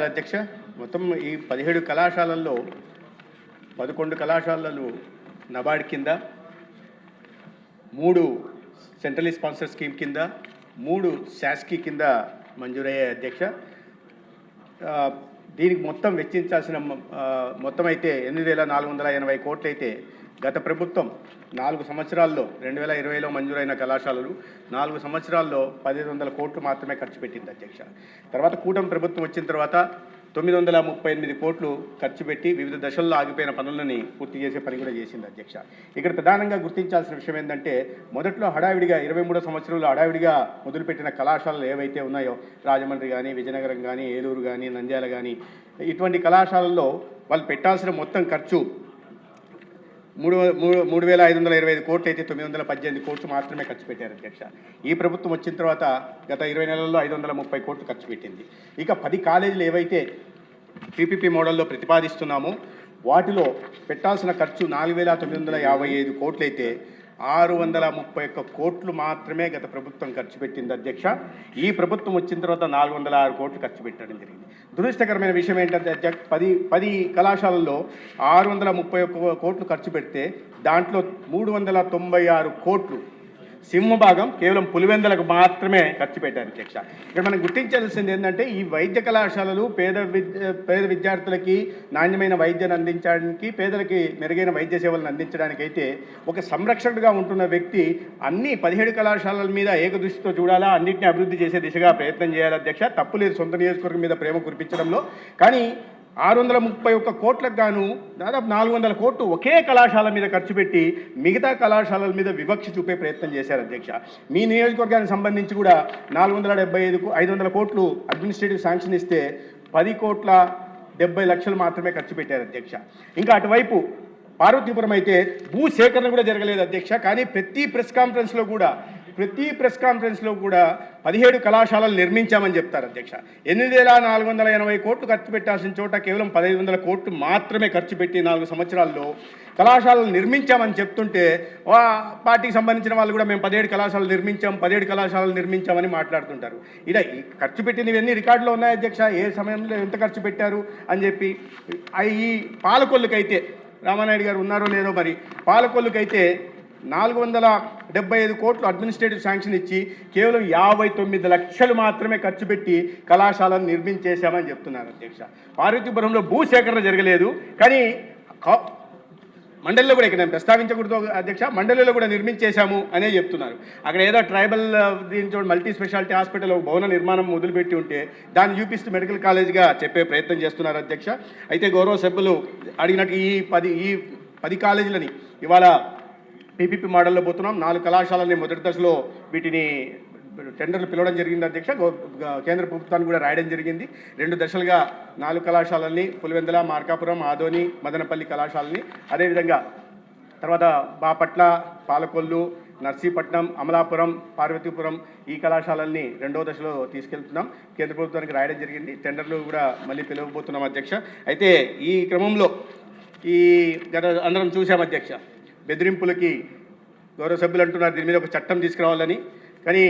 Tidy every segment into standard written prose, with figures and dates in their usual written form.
అధ్యక్ష, మొత్తం ఈ 17 కళాశాలల్లో 11 కళాశాలలు నబార్డ్ కింద, 3 సెంట్రల్ స్పాన్సర్ స్కీమ్ కింద, 3 శాస్కీ కింద మంజూరయ్యాయి అధ్యక్ష. దీనికి మొత్తం వెచ్చించాల్సిన మొత్తం అయితే 8,480 కోట్లు అయితే గత ప్రభుత్వం 4 సంవత్సరాల్లో 2020లో మంజూరైన కళాశాలలు 4 సంవత్సరాల్లో 1,500 కోట్లు మాత్రమే ఖర్చు పెట్టింది అధ్యక్ష. తర్వాత కూటమి ప్రభుత్వం వచ్చిన తర్వాత 938 కోట్లు ఖర్చు పెట్టి వివిధ దశల్లో ఆగిపోయిన పనులని పూర్తి చేసే పని కూడా చేసింది అధ్యక్ష. ఇక్కడ ప్రధానంగా గుర్తించాల్సిన విషయం ఏంటంటే, మొదట్లో హడావిడిగా 23 సంవత్సరంలో హడావిడిగా మొదలుపెట్టిన కళాశాలలు ఏవైతే ఉన్నాయో, రాజమండ్రి కానీ, విజయనగరం కానీ, ఏలూరు కానీ, నంద్యాల కానీ, ఇటువంటి కళాశాలల్లో వాళ్ళు పెట్టాల్సిన మొత్తం ఖర్చు 3,525 కోట్లు అయితే 918 కోట్లు మాత్రమే ఖర్చు పెట్టారు అధ్యక్ష. ఈ ప్రభుత్వం వచ్చిన తర్వాత గత 20 నెలల్లో 530 కోట్లు ఖర్చు పెట్టింది. ఇక 10 కాలేజీలు ఏవైతే పీపీపీ మోడల్లో ప్రతిపాదిస్తున్నామో వాటిలో పెట్టాల్సిన ఖర్చు 4,955 కోట్లు అయితే 631 కోట్లు మాత్రమే గత ప్రభుత్వం ఖర్చు పెట్టింది అధ్యక్ష. ఈ ప్రభుత్వం వచ్చిన తర్వాత 406 కోట్లు ఖర్చు పెట్టడం జరిగింది. దురదృష్టకరమైన విషయం ఏంటంటే అధ్యక్ష, 10 కళాశాలల్లో 631 కోట్లు ఖర్చు పెడితే దాంట్లో 396 కోట్లు సింహభాగం కేవలం పులివెందులకు మాత్రమే ఖర్చు పెట్టారు అధ్యక్ష. ఇక్కడ మనం గుర్తించాల్సింది ఏంటంటే, ఈ వైద్య కళాశాలలు పేద విద్యార్థులకి నాణ్యమైన వైద్యాన్ని అందించడానికి, పేదలకి మెరుగైన వైద్య సేవలను అందించడానికి అయితే ఒక సంరక్షకుడిగా ఉంటున్న వ్యక్తి అన్ని 17 కళాశాలల మీద ఏకదృష్టితో చూడాలా, అన్నింటినీ అభివృద్ధి చేసే దిశగా ప్రయత్నం చేయాలి అధ్యక్ష. తప్పు లేదు సొంత నియోజకవర్గం మీద ప్రేమ కురిపించడంలో, కానీ 631 కోట్లకు గాను దాదాపు 400 కోట్లు ఒకే కళాశాల మీద ఖర్చు పెట్టి మిగతా కళాశాలల మీద వివక్ష చూపే ప్రయత్నం చేశారు అధ్యక్ష. మీ నియోజకవర్గానికి సంబంధించి కూడా 500 కోట్లు అడ్మినిస్ట్రేటివ్ శాంక్షన్ ఇస్తే 10,70,00,000 మాత్రమే ఖర్చు పెట్టారు అధ్యక్ష. ఇంకా అటువైపు పార్వతీపురం అయితే భూ సేకరణ కూడా జరగలేదు అధ్యక్ష. కానీ ప్రతి ప్రెస్ కాన్ఫరెన్స్లో కూడా 17 కళాశాలలు నిర్మించామని చెప్తారు అధ్యక్ష. 8,480 కోట్లు ఖర్చు పెట్టాల్సిన చోట కేవలం 1,500 కోట్లు మాత్రమే ఖర్చు పెట్టి 4 సంవత్సరాల్లో కళాశాలలు నిర్మించామని చెప్తుంటే, పార్టీకి సంబంధించిన వాళ్ళు కూడా మేము 17 కళాశాలలు నిర్మించామని మాట్లాడుతుంటారు. ఇలా ఖర్చు పెట్టినవన్నీ రికార్డులో ఉన్నాయి అధ్యక్ష, ఏ సమయంలో ఎంత ఖర్చు పెట్టారు అని చెప్పి. ఈ పాలకొల్లుకైతే రామానాయుడు గారు ఉన్నారో లేదో మరి, పాలకొల్లుకైతే 475 కోట్లు అడ్మినిస్ట్రేటివ్ శాంక్షన్ ఇచ్చి కేవలం 59 లక్షలు మాత్రమే ఖర్చు పెట్టి కళాశాలను నిర్మించేశామని చెప్తున్నారు అధ్యక్ష. పార్వతీపురంలో భూసేకరణ జరగలేదు, కానీ మండలిలో కూడా, ఇక్కడ నేను ప్రస్తావించకూడదు అధ్యక్ష, మండలిలో కూడా నిర్మించేశాము అనే చెప్తున్నారు. అక్కడ ఏదో ట్రైబల్ దీంతో మల్టీ స్పెషాలిటీ హాస్పిటల్ భవన నిర్మాణం మొదలుపెట్టి ఉంటే దాన్ని చూపిస్తూ మెడికల్ కాలేజ్గా చెప్పే ప్రయత్నం చేస్తున్నారు అధ్యక్ష. అయితే గౌరవ సభ్యులు అడిగినట్టు ఈ 10 కాలేజీలని ఇవాళ పీపీపీ మోడల్లో పోతున్నాం. 4 కళాశాలని మొదటి దశలో వీటిని టెండర్లు పిలవడం జరిగింది అధ్యక్ష. కేంద్ర ప్రభుత్వాన్ని కూడా రాయడం జరిగింది. 2 దశలుగా 4 కళాశాలల్ని పులివెందుల, మార్కాపురం, ఆదోని, మదనపల్లి కళాశాలని, అదేవిధంగా తర్వాత బాపట్ల, పాలకొల్లు, నర్సీపట్నం, అమలాపురం, పార్వతీపురం ఈ కళాశాలల్ని 2వ దశలో తీసుకెళ్తున్నాం. కేంద్ర ప్రభుత్వానికి రాయడం జరిగింది. టెండర్లు కూడా మళ్ళీ పిలవబోతున్నాం అధ్యక్ష. అయితే ఈ క్రమంలో అందరం చూసాం అధ్యక్ష, బెదిరింపులకి గౌరవ సభ్యులు అంటున్నారు దీని మీద ఒక చట్టం తీసుకురావాలని. కానీ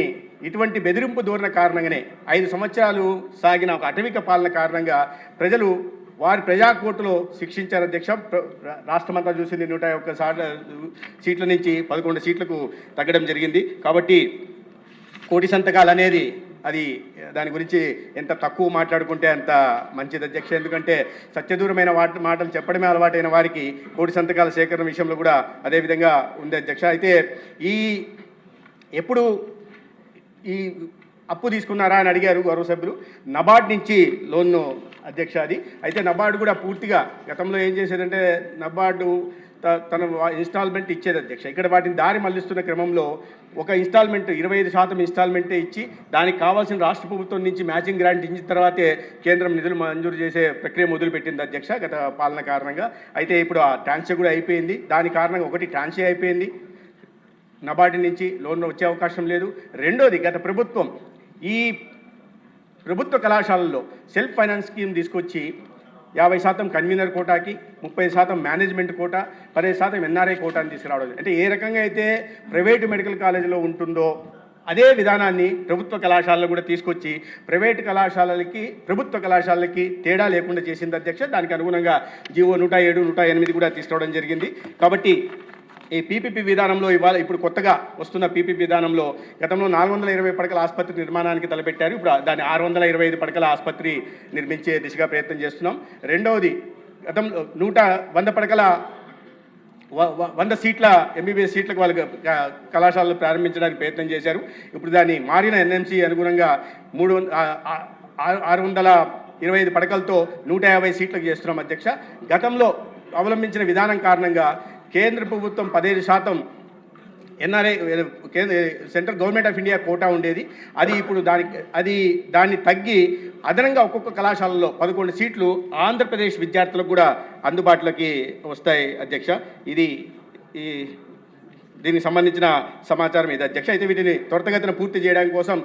ఇటువంటి బెదిరింపు ధోరణి కారణంగానే 5 సంవత్సరాలు సాగిన ఒక అటవిక పాలన కారణంగా ప్రజలు వారి ప్రజాకోర్టులో శిక్షించారు అధ్యక్ష. రాష్ట్రమంతా చూసింది 101 సీట్ల నుంచి 11 సీట్లకు తగ్గడం జరిగింది. కాబట్టి కోటి సంతకాలు అనేది అది దాని గురించి ఎంత తక్కువ మాట్లాడుకుంటే అంత మంచిది అధ్యక్ష. ఎందుకంటే సత్యదూరమైన మాటలు చెప్పడమే అలవాటైన వారికి కోటి సంతకాల సేకరణ విషయంలో కూడా అదేవిధంగా ఉంది అధ్యక్ష. అయితే ఎప్పుడు ఈ అప్పు తీసుకున్నారా అని అడిగారు గౌరవ సభ్యులు. నబార్డ్ నుంచి లోన్ను అధ్యక్ష అది. అయితే నబార్డు కూడా పూర్తిగా గతంలో ఏం చేసేదంటే, నబార్డు తన ఇన్స్టాల్మెంట్ ఇచ్చేది అధ్యక్ష. ఇక్కడ వాటిని దారి మళ్లిస్తున్న క్రమంలో ఒక ఇన్స్టాల్మెంట్ 25% ఇన్స్టాల్మెంటే ఇచ్చి దానికి కావాల్సిన రాష్ట్ర ప్రభుత్వం నుంచి మ్యాచింగ్ గ్రాంట్ ఇచ్చిన తర్వాతే కేంద్రం నిధులు మంజూరు చేసే ప్రక్రియ మొదలుపెట్టింది అధ్యక్ష గత పాలన కారణంగా. అయితే ఇప్పుడు ఆ ట్రాన్షే కూడా అయిపోయింది. దాని కారణంగా ఒకటి ట్రాన్షే అయిపోయింది, నబార్డు నుంచి లోన్ వచ్చే అవకాశం లేదు. రెండోది, గత ప్రభుత్వం ఈ ప్రభుత్వ కళాశాలల్లో సెల్ఫ్ ఫైనాన్స్ స్కీమ్ తీసుకొచ్చి 50% కన్వీనర్ కోటాకి, 30% మేనేజ్మెంట్ కోటా, 10% ఎన్ఆర్ఐ కోటాని తీసుకురావడం. అంటే ఏ రకంగా అయితే ప్రైవేటు మెడికల్ కాలేజీలో ఉంటుందో అదే విధానాన్ని ప్రభుత్వ కళాశాలలో కూడా తీసుకొచ్చి ప్రైవేటు కళాశాలలకి ప్రభుత్వ కళాశాలలకి తేడా లేకుండా చేసింది అధ్యక్ష. దానికి అనుగుణంగా జీవో 107, 108 కూడా తీసుకురావడం జరిగింది. కాబట్టి ఈ పీపీపీ విధానంలో ఇప్పుడు కొత్తగా వస్తున్న పీపీపీ విధానంలో గతంలో 420 పడకల ఆసుపత్రి నిర్మాణానికి తలపెట్టారు. ఇప్పుడు దాన్ని 625 పడకల ఆసుపత్రి నిర్మించే దిశగా ప్రయత్నం చేస్తున్నాం. రెండవది గతంలో 100 పడకల 100 సీట్ల ఎంబీబీఎస్ సీట్లకు వాళ్ళు కళాశాలలు ప్రారంభించడానికి ప్రయత్నం చేశారు. ఇప్పుడు దాన్ని మారిన ఎన్ఎంసీ అనుగుణంగా 625 పడకలతో 150 సీట్లకు చేస్తున్నాం అధ్యక్ష. గతంలో అవలంబించిన విధానం కారణంగా కేంద్ర ప్రభుత్వం 15% NRI central government of India quota ఉండేది. అది ఇప్పుడు దాన్ని తగ్గి అదనంగా ఒక్కొక్క కళాశాలలో 11 సీట్లు ఆంధ్రప్రదేశ్ విద్యార్థులకు కూడా అందుబాటులోకి వస్తాయి అధ్యక్ష. దీనికి సంబంధించిన సమాచారం ఇది అధ్యక్ష. అయితే వీటిని త్వరితగతిన పూర్తి చేయడానికి కోసం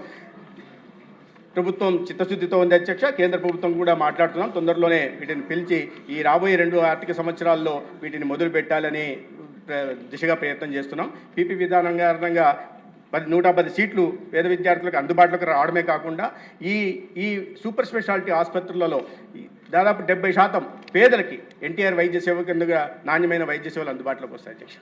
ప్రభుత్వం చిత్తశుద్ధితో ఉంది అధ్యక్ష. కేంద్ర ప్రభుత్వం కూడా మాట్లాడుతున్నాం. తొందరలోనే వీటిని పిలిచి ఈ రాబోయే 2 ఆర్థిక సంవత్సరాల్లో వీటిని మొదలు పెట్టాలని దిశగా ప్రయత్నం చేస్తున్నాం. పీపీ విధానం కారణంగా 110 సీట్లు పేద విద్యార్థులకు అందుబాటులోకి రావడమే కాకుండా ఈ సూపర్ స్పెషాలిటీ ఆసుపత్రులలో దాదాపు 70% పేదలకి ఎన్టీఆర్ వైద్య సేవ కిందగా నాణ్యమైన వైద్య సేవలు అందుబాటులోకి వస్తాయి అధ్యక్ష.